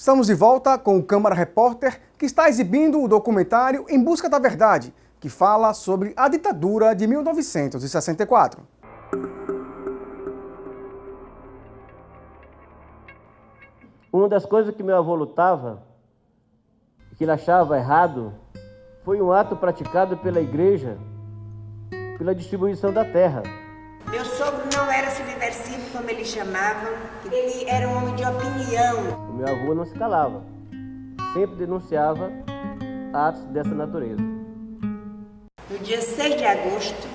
Estamos de volta com o Câmara Repórter, que está exibindo o documentário Em Busca da Verdade, que fala sobre a ditadura de 1964. Uma das coisas que meu avô lutava, que ele achava errado, foi um ato praticado pela igreja, pela distribuição da terra. Meu sogro não era subversivo, como eles chamavam. Ele era um homem de opinião. O meu avô não se calava, sempre denunciava atos dessa natureza. No dia 6 de agosto,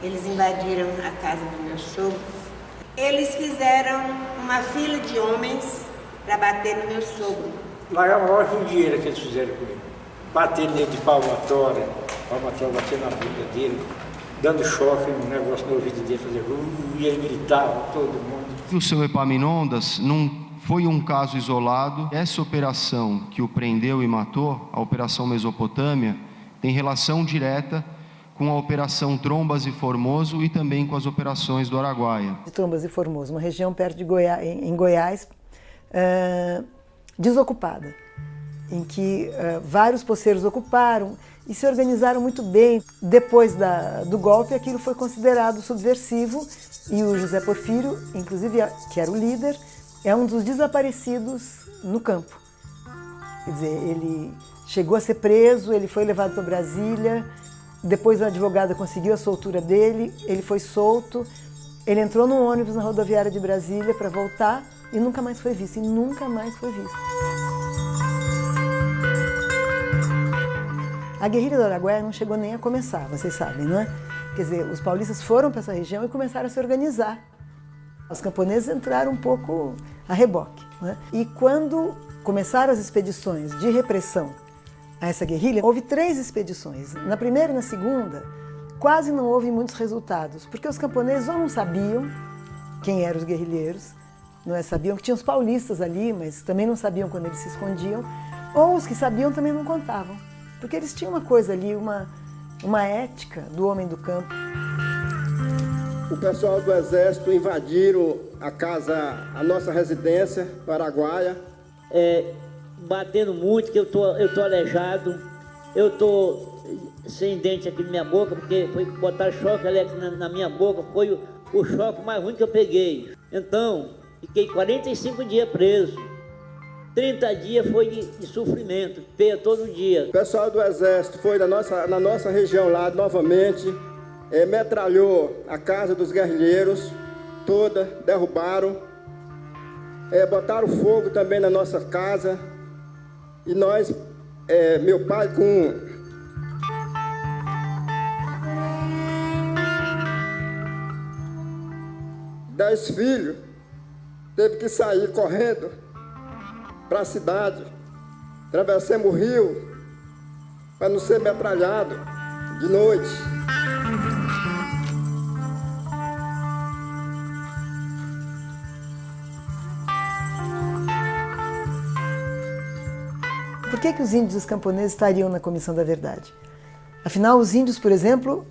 eles invadiram a casa do meu sogro. Eles fizeram uma fila de homens para bater no meu sogro. Lá é a maior judiatura que eles fizeram com ele. Bater nele de palmatória bater na bunda dele, dando choque, um negócio no ouvido dele, fazer e ele gritava, todo mundo. O seu Epaminondas não foi um caso isolado. Essa operação que o prendeu e matou, a Operação Mesopotâmia, tem relação direta com a Operação Trombas e Formoso e também com as operações do Araguaia. Trombas e Formoso, uma região perto de Goiás, em Goiás, desocupada, em que vários poceiros ocuparam e se organizaram muito bem. Depois do golpe, aquilo foi considerado subversivo e o José Porfírio, inclusive, que era o líder, é um dos desaparecidos no campo. Quer dizer, ele chegou a ser preso, ele foi levado para Brasília, depois a advogada conseguiu a soltura dele, ele foi solto, ele entrou num ônibus na rodoviária de Brasília para voltar e nunca mais foi visto, A guerrilha do Araguaia não chegou nem a começar, vocês sabem, não é? Quer dizer, os paulistas foram para essa região e começaram a se organizar. Os camponeses entraram um pouco a reboque, não é? E quando começaram as expedições de repressão a essa guerrilha, houve 3 expedições. Na primeira e na segunda, quase não houve muitos resultados, porque os camponeses ou não sabiam quem eram os guerrilheiros, não é? Sabiam que tinha os paulistas ali, mas também não sabiam quando eles se escondiam, ou os que sabiam também não contavam. Porque eles tinham uma coisa ali, uma ética do homem do campo. O pessoal do Exército invadiram a nossa residência, Araguaia. Batendo muito, que eu tô aleijado, eu tô sem dente aqui na minha boca, porque foi botar choque elétrico na minha boca, foi o choque mais ruim que eu peguei. Então, fiquei 45 dias preso. 30 dias foi de sofrimento, peia todo dia. O pessoal do Exército foi na nossa região lá novamente, metralhou a casa dos guerrilheiros toda, derrubaram, botaram fogo também na nossa casa. E nós, meu pai com 10 filhos, teve que sair correndo para a cidade, atravessamos o rio para não ser metralhado de noite. Por que os índios e os camponeses estariam na Comissão da Verdade? Afinal, os índios, por exemplo,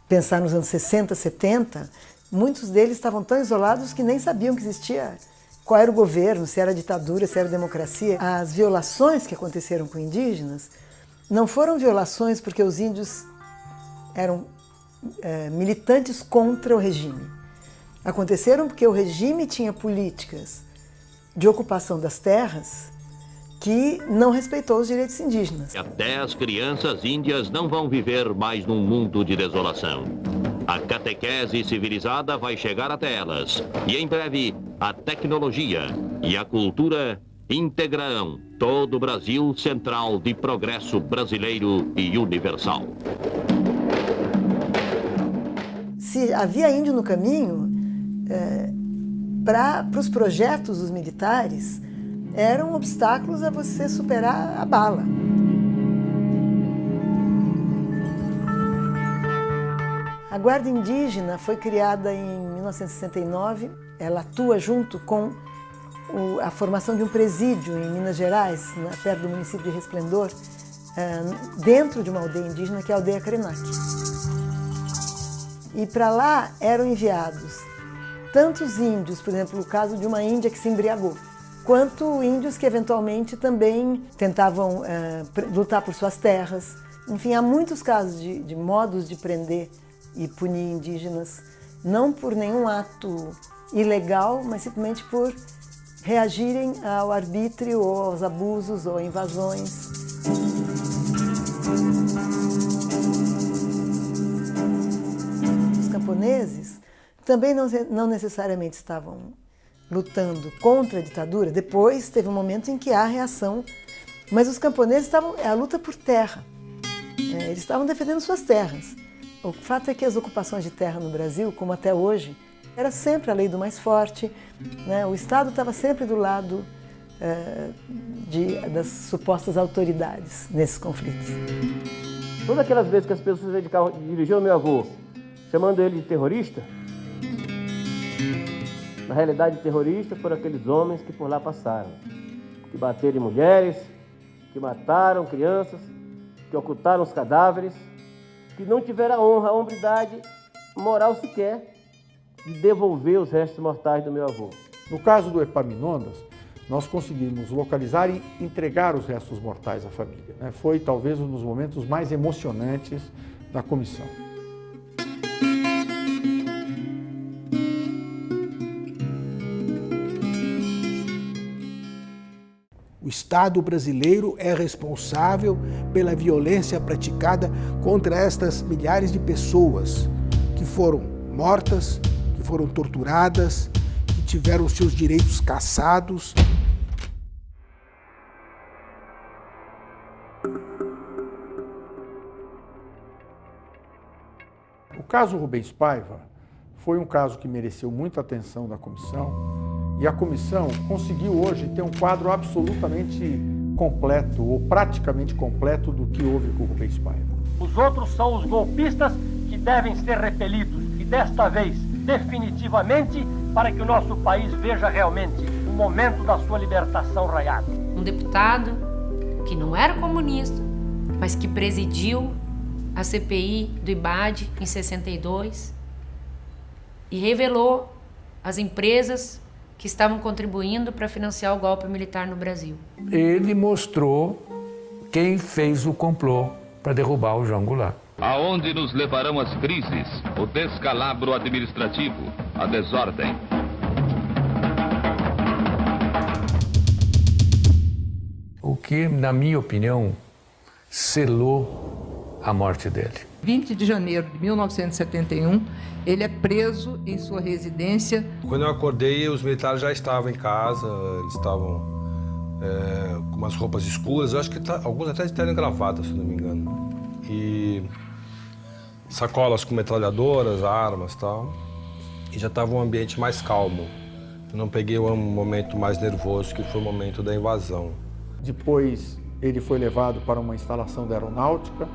pensar nos anos 60, 70, muitos deles estavam tão isolados que nem sabiam que existia qual era o governo, se era ditadura, se era democracia. As violações que aconteceram com indígenas não foram violações porque os índios eram militantes contra o regime. Aconteceram porque o regime tinha políticas de ocupação das terras que não respeitou os direitos indígenas. Até as crianças índias não vão viver mais num mundo de desolação. A catequese civilizada vai chegar até elas. E em breve, a tecnologia e a cultura integrarão todo o Brasil central de progresso brasileiro e universal. Se havia índio no caminho, para os projetos dos militares, eram obstáculos a você superar a bala. A Guarda Indígena foi criada em 1969. Ela atua junto com a formação de um presídio em Minas Gerais, perto do município de Resplendor, dentro de uma aldeia indígena que é a aldeia Krenak. E para lá eram enviados tantos índios, por exemplo, o caso de uma índia que se embriagou. quanto índios que eventualmente também tentavam lutar por suas terras. Enfim, há muitos casos de modos de prender e punir indígenas, não por nenhum ato ilegal, mas simplesmente por reagirem ao arbítrio ou aos abusos ou invasões. Os camponeses também não necessariamente estavam lutando contra a ditadura. Depois teve um momento em que há reação, mas os camponeses estavam a luta por terra. Eles estavam defendendo suas terras. O fato é que as ocupações de terra no Brasil, como até hoje, era sempre a lei do mais forte, né? O Estado estava sempre do lado das supostas autoridades nesses conflitos. Todas aquelas vezes que as pessoas dirigiam ao meu avô, chamando ele de terrorista, na realidade terrorista foram aqueles homens que por lá passaram, que bateram em mulheres, que mataram crianças, que ocultaram os cadáveres, que não tiveram a honra, a hombridade moral sequer de devolver os restos mortais do meu avô. No caso do Epaminondas, nós conseguimos localizar e entregar os restos mortais à família, né? Foi talvez um dos momentos mais emocionantes da comissão. O Estado brasileiro é responsável pela violência praticada contra estas milhares de pessoas que foram mortas, que foram torturadas, que tiveram seus direitos cassados. O caso Rubens Paiva foi um caso que mereceu muita atenção da comissão. E a comissão conseguiu hoje ter um quadro absolutamente completo, ou praticamente completo, do que houve com o Rubens Paiva. Os outros são os golpistas que devem ser repelidos, e desta vez, definitivamente, para que o nosso país veja realmente o momento da sua libertação raiada. Um deputado que não era comunista, mas que presidiu a CPI do IBAD em 62 e revelou as empresas que estavam contribuindo para financiar o golpe militar no Brasil. Ele mostrou quem fez o complô para derrubar o João Goulart. Aonde nos levarão as crises, o descalabro administrativo, a desordem? O que, na minha opinião, selou a morte dele. 20 de janeiro de 1971, ele é preso em sua residência. Quando eu acordei, os militares já estavam em casa, eles estavam com umas roupas escuras, eu acho que alguns até estavam gravatas, se não me engano. E sacolas com metralhadoras, armas e tal. E já estava um ambiente mais calmo. Eu não peguei um momento mais nervoso, que foi o momento da invasão. Depois ele foi levado para uma instalação da aeronáutica,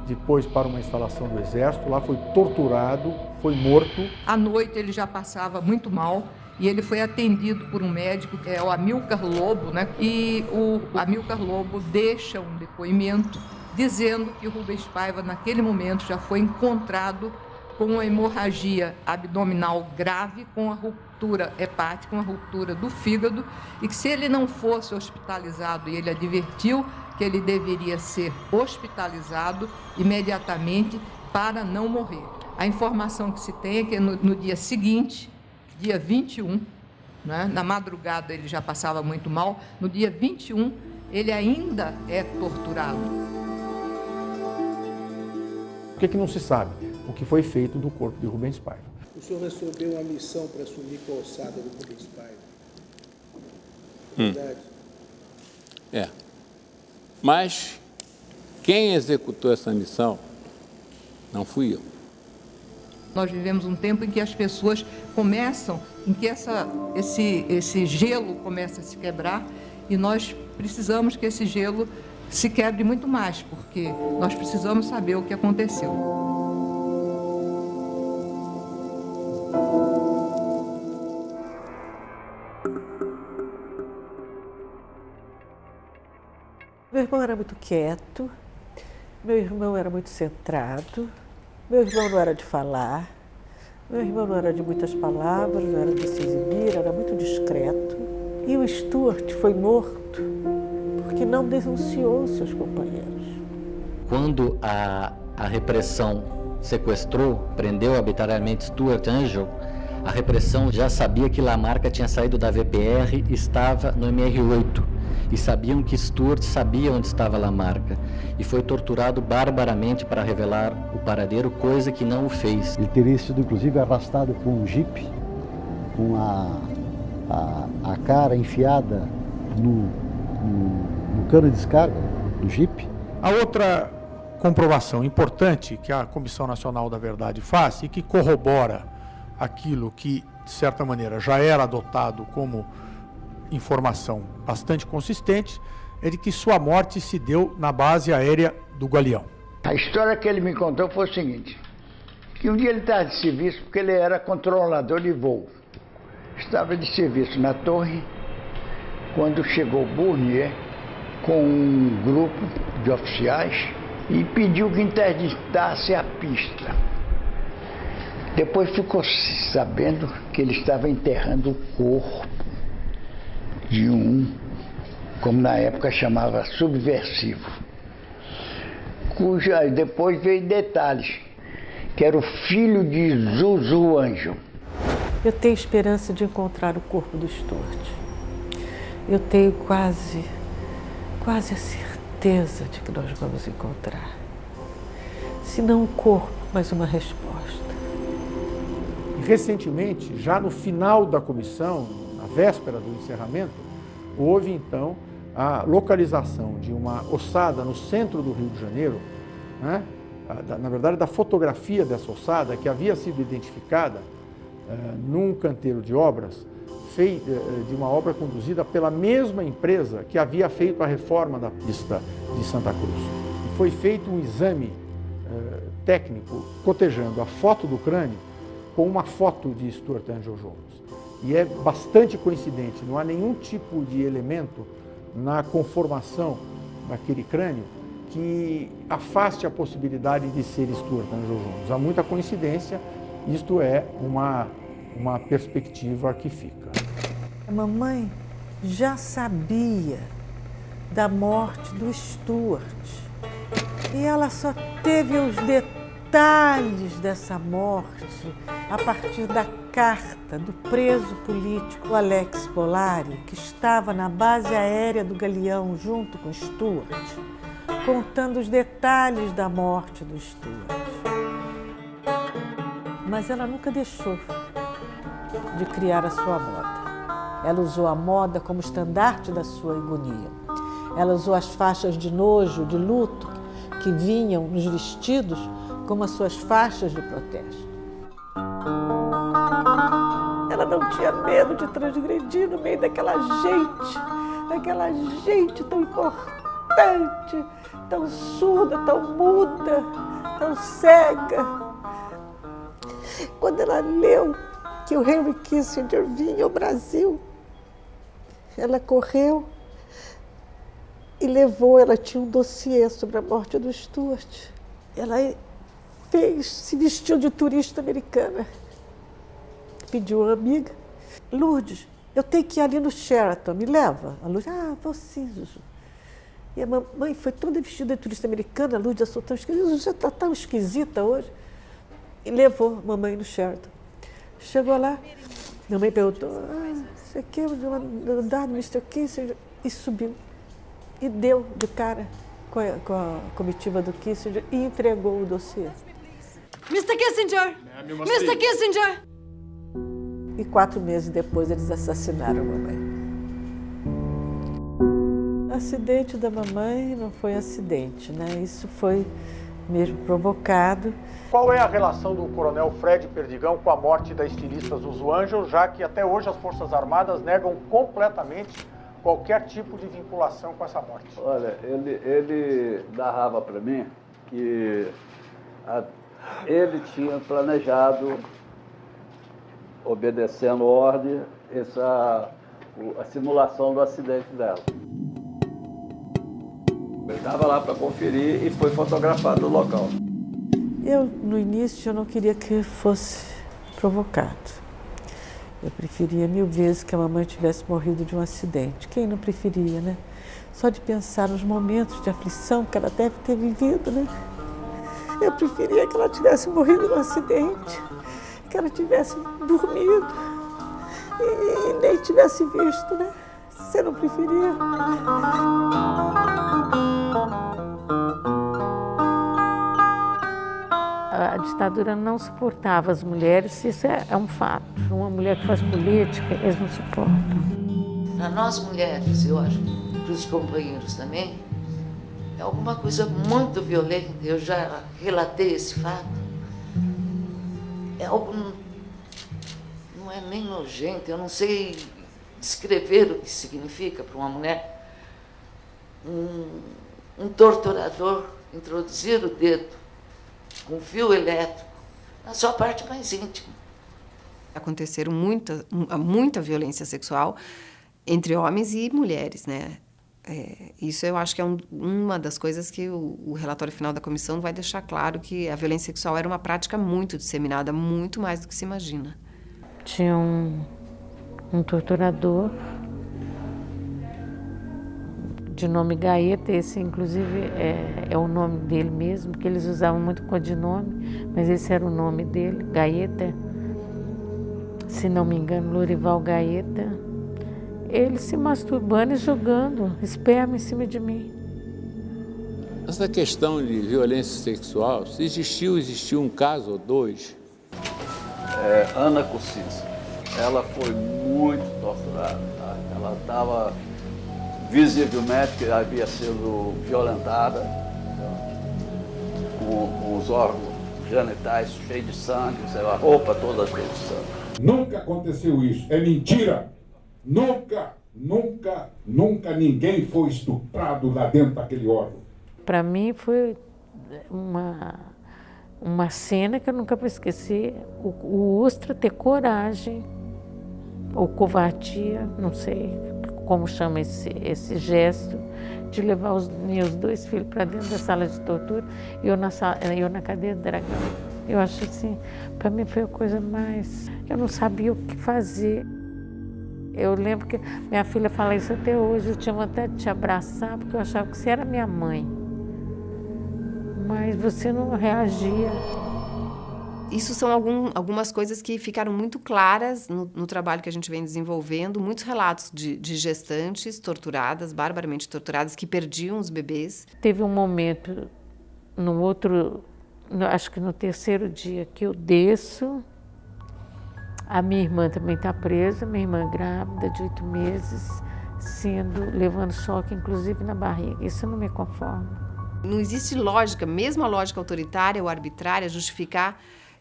depois para uma instalação do Exército, lá foi torturado, foi morto. À noite ele já passava muito mal e ele foi atendido por um médico, o Amilcar Lobo, né? E o Amilcar Lobo deixa um depoimento dizendo que o Rubens Paiva, naquele momento, já foi encontrado com uma hemorragia abdominal grave, com a ruptura hepática, uma ruptura do fígado, e que se ele não fosse hospitalizado, e ele advertiu que ele deveria ser hospitalizado imediatamente para não morrer. A informação que se tem é que no dia seguinte, dia 21, né, na madrugada ele já passava muito mal, no dia 21 ele ainda é torturado. O que não se sabe? O que foi feito do corpo de Rubens Paiva. O senhor recebeu uma missão para assumir com a alçada do Rubens Paiva. Verdade? É. Mas quem executou essa missão não fui eu. Nós vivemos um tempo em que as pessoas começam, em que esse gelo começa a se quebrar, e nós precisamos que esse gelo se quebre muito mais, porque nós precisamos saber o que aconteceu. Meu irmão era muito quieto, meu irmão era muito centrado, meu irmão não era de falar, meu irmão não era de muitas palavras, não era de se exibir, era muito discreto. E o Stuart foi morto porque não denunciou seus companheiros. Quando a repressão sequestrou, prendeu arbitrariamente Stuart Angel, a repressão já sabia que Lamarca tinha saído da VPR e estava no MR8. E sabiam que Stuart sabia onde estava Lamarca. E foi torturado barbaramente para revelar o paradeiro, coisa que não o fez. Ele teria sido, inclusive, arrastado com um jipe, com a cara enfiada no cano de descarga do jipe. A outra comprovação importante que a Comissão Nacional da Verdade faz e que corrobora aquilo que, de certa maneira, já era adotado como informação bastante consistente, é de que sua morte se deu na base aérea do Galeão. A história que ele me contou foi o seguinte, que um dia ele estava de serviço, porque ele era controlador de voo. Estava de serviço na torre, quando chegou Bournier com um grupo de oficiais e pediu que interditasse a pista. Depois ficou sabendo que ele estava enterrando o corpo de como na época chamava subversivo, cuja depois veio detalhes, que era o filho de Zuzu Angel. Eu tenho esperança de encontrar o corpo do Stuart. Eu tenho quase a certeza de que nós vamos encontrar. Se não um corpo, mas uma resposta. Recentemente, já no final da comissão, na véspera do encerramento, houve então a localização de uma ossada no centro do Rio de Janeiro, né? Na verdade da fotografia dessa ossada, que havia sido identificada num canteiro de obras, de uma obra conduzida pela mesma empresa que havia feito a reforma da pista de Santa Cruz. E foi feito um exame técnico cotejando a foto do crânio com uma foto de Stuart Angel Jones. E é bastante coincidente, não há nenhum tipo de elemento na conformação daquele crânio que afaste a possibilidade de ser Stuart Angel Jones. Há muita coincidência, isto é uma perspectiva que fica. A mamãe já sabia da morte do Stuart e ela só teve os detalhes dessa morte a partir da carta do preso político Alex Polari, que estava na base aérea do Galeão junto com Stuart, contando os detalhes da morte do Stuart. Mas ela nunca deixou de criar a sua moda. Ela usou a moda como estandarte da sua agonia. Ela usou as faixas de nojo, de luto, que vinham nos vestidos como as suas faixas de protesto. Ela não tinha medo de transgredir no meio daquela gente tão importante, tão surda, tão muda, tão cega. Quando ela leu que o Henry Kissinger vinha ao Brasil, ela correu e ela tinha um dossiê sobre a morte do Stuart. Ela se vestiu de turista americana, pediu uma amiga, Lourdes, eu tenho que ir ali no Sheraton, me leva? A Lourdes, vou sim, Zuzu. E a mamãe foi toda vestida de turista americana, a Lourdes achou tão esquisita, Zuzu, você está tão esquisita hoje. E levou a mamãe no Sheraton. Chegou lá, minha mãe perguntou, você quer andar no Mr. Kissinger? E subiu. E deu de cara com a comitiva do Kissinger e entregou o dossiê. Mr. Kissinger! Mr. Kissinger! E 4 meses depois eles assassinaram a mamãe. O acidente da mamãe não foi acidente, né? Isso foi mesmo provocado. Qual é a relação do coronel Fred Perdigão com a morte da estilista Zuzu Angel, já que até hoje as Forças Armadas negam completamente qualquer tipo de vinculação com essa morte? Olha, ele narrava para mim que ele tinha planejado, obedecendo ordem, a simulação do acidente dela. Ele estava lá para conferir e foi fotografado no local. No início, eu não queria que fosse provocado. Eu preferia 1000 vezes que a mamãe tivesse morrido de um acidente. Quem não preferia, né? Só de pensar nos momentos de aflição que ela deve ter vivido, né? Eu preferia que ela tivesse morrido num acidente, que ela tivesse dormido e nem tivesse visto, né? Você não preferia? A ditadura não suportava as mulheres, isso é um fato. Uma mulher que faz política, eles não suportam. Para nós mulheres, eu acho, para os companheiros também, é alguma coisa muito violenta. Eu já relatei esse fato. É algo, não é nem nojento, eu não sei descrever o que significa para uma mulher. Um torturador introduzir o dedo com fio elétrico na sua parte mais íntima. Aconteceram muita violência sexual entre homens e mulheres, né? Isso eu acho que é uma das coisas que o relatório final da comissão vai deixar claro, que a violência sexual era uma prática muito disseminada, muito mais do que se imagina. Tinha um torturador de nome Gaeta, esse inclusive é o nome dele mesmo, que eles usavam muito codinome, mas esse era o nome dele, Gaeta, se não me engano, Lorival Gaeta. Ele se masturbando e jogando esperma em cima de mim. Essa questão de violência sexual, se existiu um caso ou dois. Ana Cossis, ela foi muito torturada. Tá? Ela estava visivelmente que havia sido violentada, com os órgãos genitais cheios de sangue, a roupa toda cheia de sangue. Nunca aconteceu isso, é mentira. Nunca ninguém foi estuprado lá dentro daquele órgão. Para mim foi uma cena que eu nunca vou esquecer. O Ustra ter coragem, ou covardia, não sei como chama esse gesto, de levar os meus 2 filhos para dentro da sala de tortura e eu na cadeia de dragão. Eu acho assim, para mim foi a coisa mais... Eu não sabia o que fazer. Eu lembro que minha filha fala isso até hoje, eu tinha vontade de te abraçar porque eu achava que você era minha mãe. Mas você não reagia. Isso são algumas coisas que ficaram muito claras no trabalho que a gente vem desenvolvendo. Muitos relatos de gestantes torturadas, barbaramente torturadas, que perdiam os bebês. Teve um momento, acho que no 3º dia, que eu desço. A minha irmã também está presa, minha irmã grávida de 8 meses, levando choque, inclusive na barriga. Isso não me conforma. Não existe lógica, mesmo a lógica autoritária ou arbitrária, justificar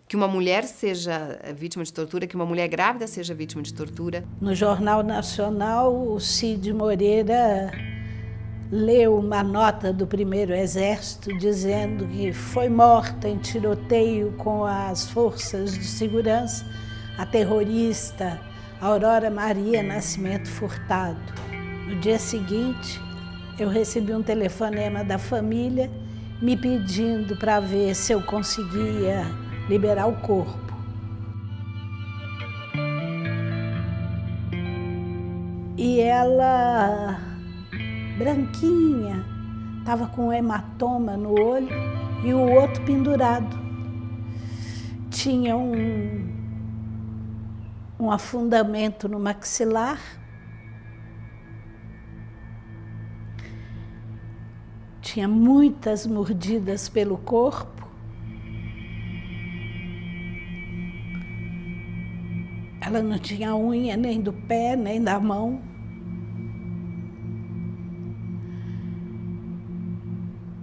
que uma mulher seja vítima de tortura, que uma mulher grávida seja vítima de tortura. No Jornal Nacional, o Cid Moreira leu uma nota do 1º Exército dizendo que foi morta em tiroteio com as forças de segurança a terrorista Aurora Maria Nascimento Furtado. No dia seguinte, eu recebi um telefonema da família me pedindo para ver se eu conseguia liberar o corpo. E ela, branquinha, estava com um hematoma no olho e o outro pendurado. Tinha um afundamento no maxilar. Tinha muitas mordidas pelo corpo. Ela não tinha unha nem do pé, nem da mão.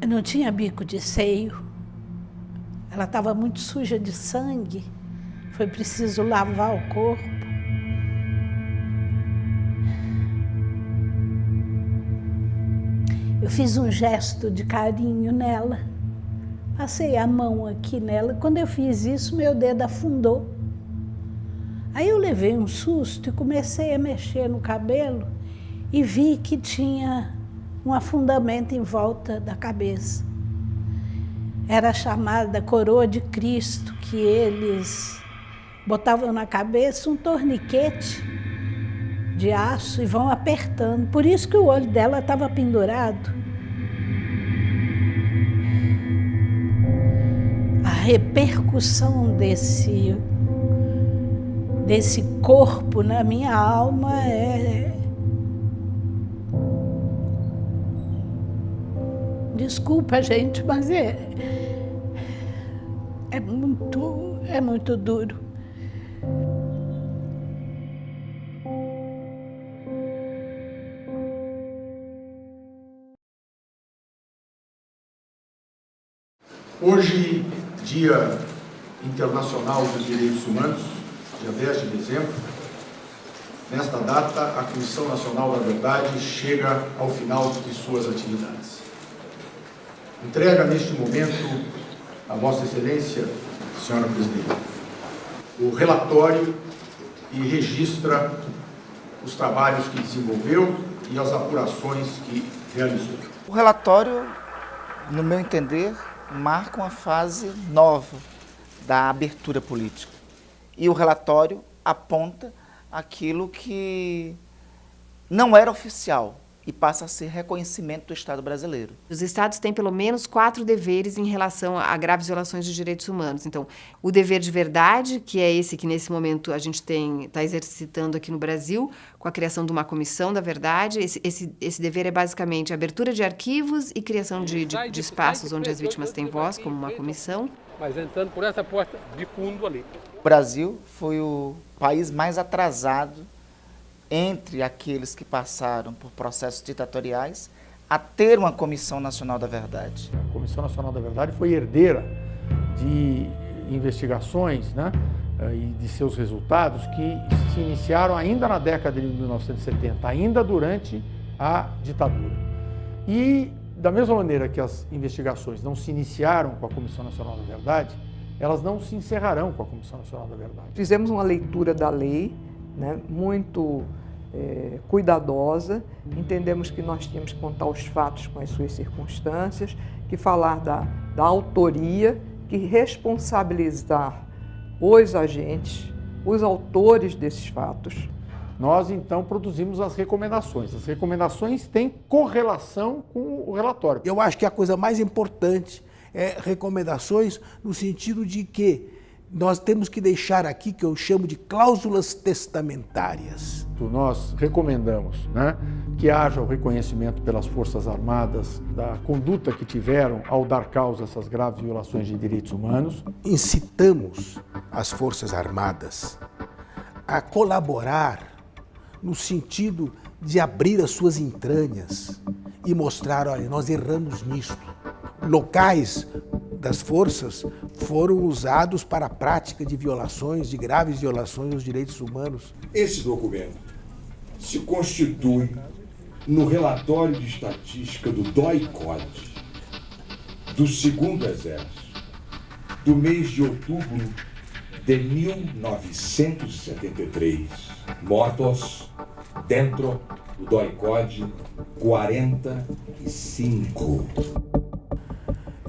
Não tinha bico de seio. Ela estava muito suja de sangue. Foi preciso lavar o corpo. Eu fiz um gesto de carinho nela. Passei a mão aqui nela. Quando eu fiz isso, meu dedo afundou. Aí eu levei um susto e comecei a mexer no cabelo e vi que tinha um afundamento em volta da cabeça. Era a chamada coroa de Cristo que eles botavam na cabeça um torniquete de aço e vão apertando. Por isso que o olho dela estava pendurado. A repercussão desse corpo na minha alma é... Desculpa, gente, mas é muito duro. Hoje, Dia Internacional dos Direitos Humanos, dia 10 de dezembro, nesta data, a Comissão Nacional da Verdade chega ao final de suas atividades. Entrega neste momento a Vossa Excelência, Senhora Presidente, o relatório e registra os trabalhos que desenvolveu e as apurações que realizou. O relatório, no meu entender, marca uma fase nova da abertura política. E o relatório aponta aquilo que não era oficial e passa a ser reconhecimento do Estado brasileiro. Os estados têm pelo menos 4 deveres em relação a graves violações dos direitos humanos. Então, o dever de verdade, que é esse que nesse momento a gente está exercitando aqui no Brasil, com a criação de uma comissão da verdade. Esse dever é basicamente a abertura de arquivos e criação de espaços onde as vítimas têm voz, como uma comissão. Mas entrando por essa porta de fundo ali. O Brasil foi o país mais atrasado entre aqueles que passaram por processos ditatoriais a ter uma Comissão Nacional da Verdade. A Comissão Nacional da Verdade foi herdeira de investigações, né, e de seus resultados que se iniciaram ainda na década de 1970, ainda durante a ditadura. E, da mesma maneira que as investigações não se iniciaram com a Comissão Nacional da Verdade, elas não se encerrarão com a Comissão Nacional da Verdade. Fizemos uma leitura da lei, né, muito cuidadosa, entendemos que nós tínhamos que contar os fatos com as suas circunstâncias, que falar da autoria, que responsabilizar os agentes, os autores desses fatos. Nós, então, produzimos as recomendações. As recomendações têm correlação com o relatório. Eu acho que a coisa mais importante é recomendações no sentido de que nós temos que deixar aqui, que eu chamo de cláusulas testamentárias. Nós recomendamos, né, que haja o reconhecimento pelas Forças Armadas da conduta que tiveram ao dar causa a essas graves violações de direitos humanos. Incitamos as Forças Armadas a colaborar no sentido de abrir as suas entranhas e mostrar, olha, nós erramos nisto. Locais das forças foram usados para a prática de violações, de graves violações dos direitos humanos. Esse documento se constitui no relatório de estatística do DOI-CODE, do 2º Exército, do mês de outubro de 1973. Mortos dentro do DOI-CODE 45.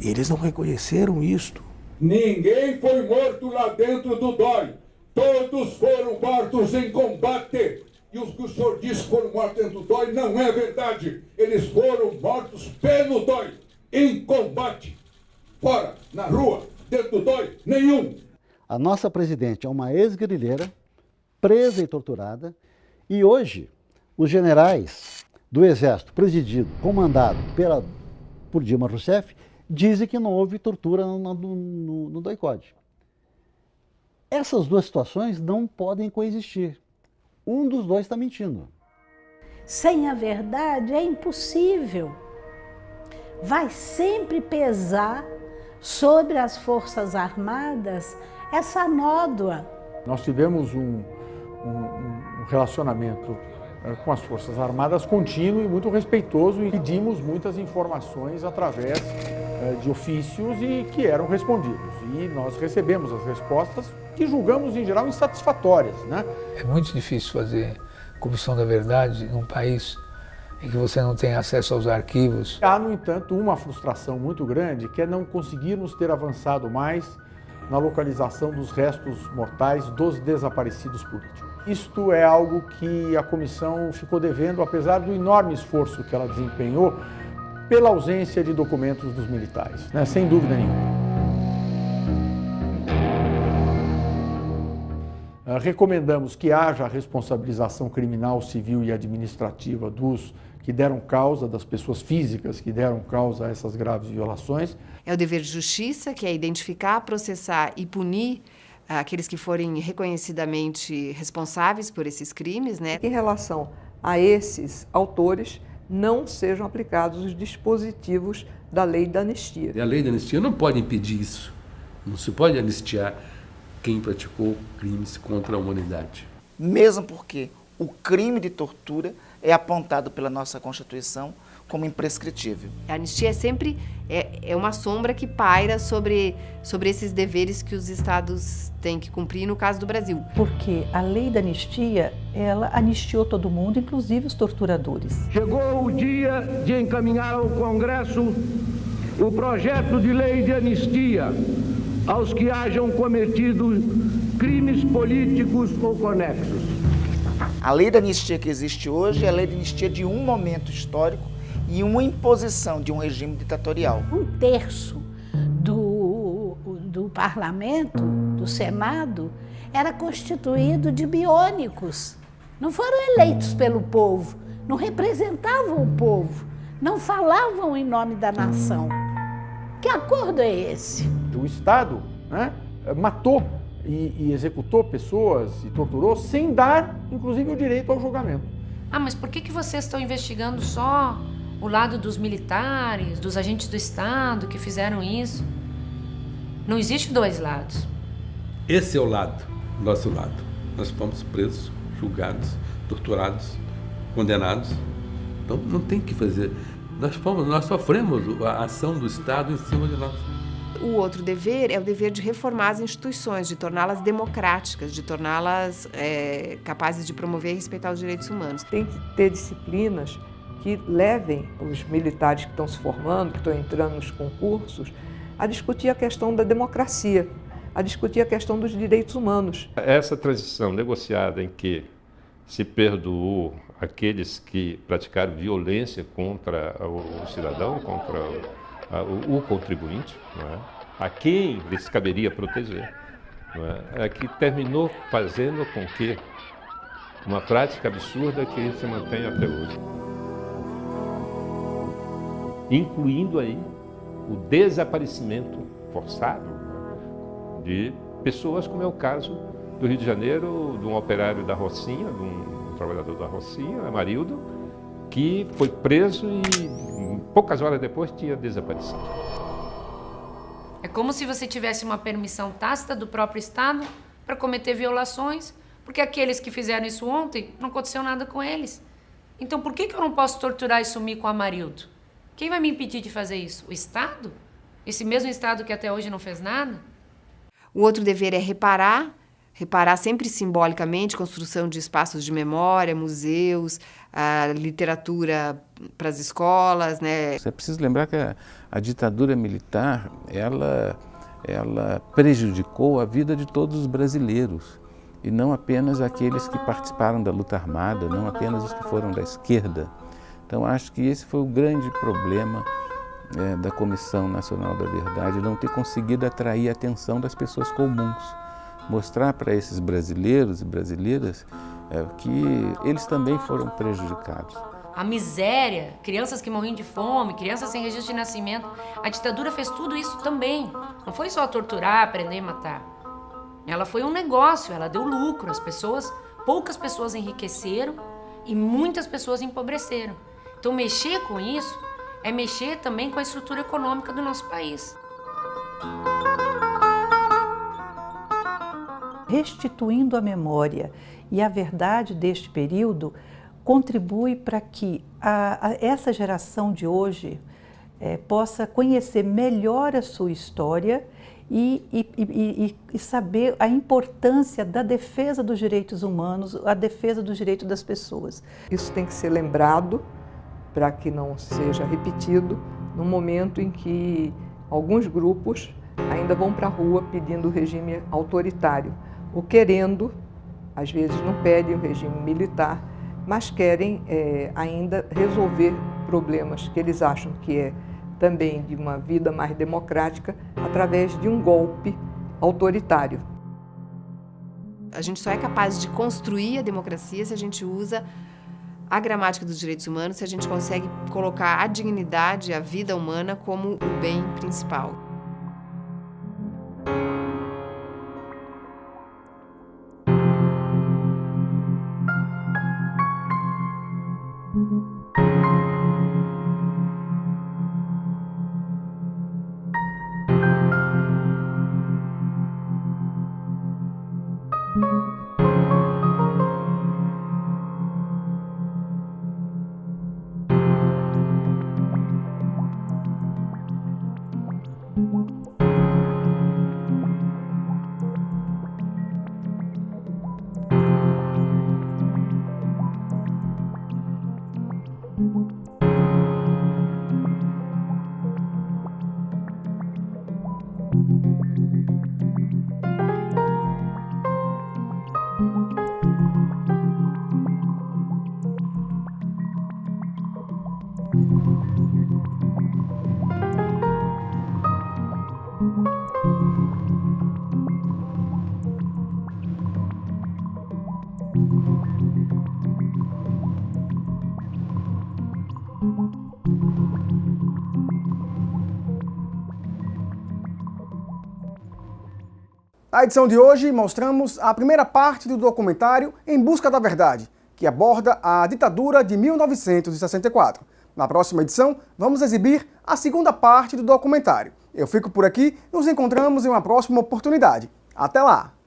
Eles não reconheceram isto. Ninguém foi morto lá dentro do DOI. Todos foram mortos em combate. E os que o senhor disse que foram mortos dentro do DOI não é verdade. Eles foram mortos pelo DOI, em combate. Fora, na rua, dentro do DOI, nenhum. A nossa presidente é uma ex-guerrilheira, presa e torturada, e hoje os generais do Exército, presidido, comandado por Dilma Rousseff, dizem que não houve tortura no DOI-CODE. Essas duas situações não podem coexistir. Um dos dois está mentindo. Sem a verdade é impossível. Vai sempre pesar sobre as Forças Armadas essa nódoa. Nós tivemos um relacionamento com as Forças Armadas contínuo e muito respeitoso e pedimos muitas informações através de ofícios e que eram respondidos. E nós recebemos as respostas que julgamos, em geral, insatisfatórias, né? É muito difícil fazer Comissão da Verdade num país em que você não tem acesso aos arquivos. Há, no entanto, uma frustração muito grande, que é não conseguirmos ter avançado mais na localização dos restos mortais dos desaparecidos políticos. Isto é algo que a comissão ficou devendo, apesar do enorme esforço que ela desempenhou pela ausência de documentos dos militares, né? Sem dúvida nenhuma. Recomendamos que haja a responsabilização criminal, civil e administrativa dos que deram causa, das pessoas físicas que deram causa a essas graves violações. É o dever de justiça, que é identificar, processar e punir aqueles que forem reconhecidamente responsáveis por esses crimes, né? Em relação a esses autores, não sejam aplicados os dispositivos da lei da anistia. E a lei da anistia não pode impedir isso. Não se pode anistiar quem praticou crimes contra a humanidade. Mesmo porque o crime de tortura é apontado pela nossa Constituição como imprescritível. A anistia sempre é uma sombra que paira sobre esses deveres que os estados têm que cumprir no caso do Brasil. Porque a lei da anistia, ela anistiou todo mundo, inclusive os torturadores. Chegou o dia de encaminhar ao Congresso o projeto de lei de anistia aos que hajam cometido crimes políticos ou conexos. A lei da anistia que existe hoje é a lei de anistia de um momento histórico e uma imposição de um regime ditatorial. 1/3 do parlamento, do Senado, era constituído de biônicos. Não foram eleitos pelo povo, não representavam o povo, não falavam em nome da nação. Que acordo é esse? O Estado, né, matou e executou pessoas e torturou sem dar, inclusive, o direito ao julgamento. Ah, mas por que vocês estão investigando só o lado dos militares, dos agentes do Estado que fizeram isso? Não existe dois lados. Esse é o lado, nosso lado. Nós fomos presos, julgados, torturados, condenados. Então não tem o que fazer. Nós sofremos a ação do Estado em cima de nós. O outro dever é o dever de reformar as instituições, de torná-las democráticas, de torná-las capazes de promover e respeitar os direitos humanos. Tem que ter disciplinas que levem os militares que estão se formando, que estão entrando nos concursos, a discutir a questão da democracia, a discutir a questão dos direitos humanos. Essa transição negociada em que se perdoou aqueles que praticaram violência contra o cidadão, contra o contribuinte, não é? A quem lhes caberia proteger, não é que terminou fazendo com que uma prática absurda que se mantém até hoje, incluindo aí o desaparecimento forçado de pessoas, como é o caso do Rio de Janeiro, de um operário da Rocinha, de um trabalhador da Rocinha, Amarildo, que foi preso e poucas horas depois tinha desaparecido. É como se você tivesse uma permissão tácita do próprio Estado para cometer violações, porque aqueles que fizeram isso ontem, não aconteceu nada com eles. Então por que eu não posso torturar e sumir com o Amarildo? Quem vai me impedir de fazer isso? O Estado? Esse mesmo Estado que até hoje não fez nada? O outro dever é reparar sempre simbolicamente, construção de espaços de memória, museus, a literatura para as escolas, né? É preciso lembrar que a ditadura militar, ela prejudicou a vida de todos os brasileiros, e não apenas aqueles que participaram da luta armada, não apenas os que foram da esquerda. Então, acho que esse foi o grande problema da Comissão Nacional da Verdade, não ter conseguido atrair a atenção das pessoas comuns, mostrar para esses brasileiros e brasileiras que eles também foram prejudicados. A miséria, crianças que morriam de fome, crianças sem registro de nascimento, a ditadura fez tudo isso também. Não foi só torturar, prender e matar. Ela foi um negócio, ela deu lucro. Poucas pessoas enriqueceram e muitas pessoas empobreceram. Então, mexer com isso é mexer também com a estrutura econômica do nosso país. Restituindo a memória e a verdade deste período contribui para que essa geração de hoje possa conhecer melhor a sua história e saber a importância da defesa dos direitos humanos, a defesa dos direitos das pessoas. Isso tem que ser lembrado para que não seja repetido no momento em que alguns grupos ainda vão para a rua pedindo o regime autoritário, ou querendo, às vezes não pedem o regime militar, mas querem ainda resolver problemas que eles acham que é também de uma vida mais democrática através de um golpe autoritário. A gente só é capaz de construir a democracia se a gente usa a gramática dos direitos humanos, se a gente consegue colocar a dignidade, a vida humana como o bem principal. Na edição de hoje, mostramos a primeira parte do documentário Em Busca da Verdade, que aborda a ditadura de 1964. Na próxima edição, vamos exibir a segunda parte do documentário. Eu fico por aqui, nos encontramos em uma próxima oportunidade. Até lá!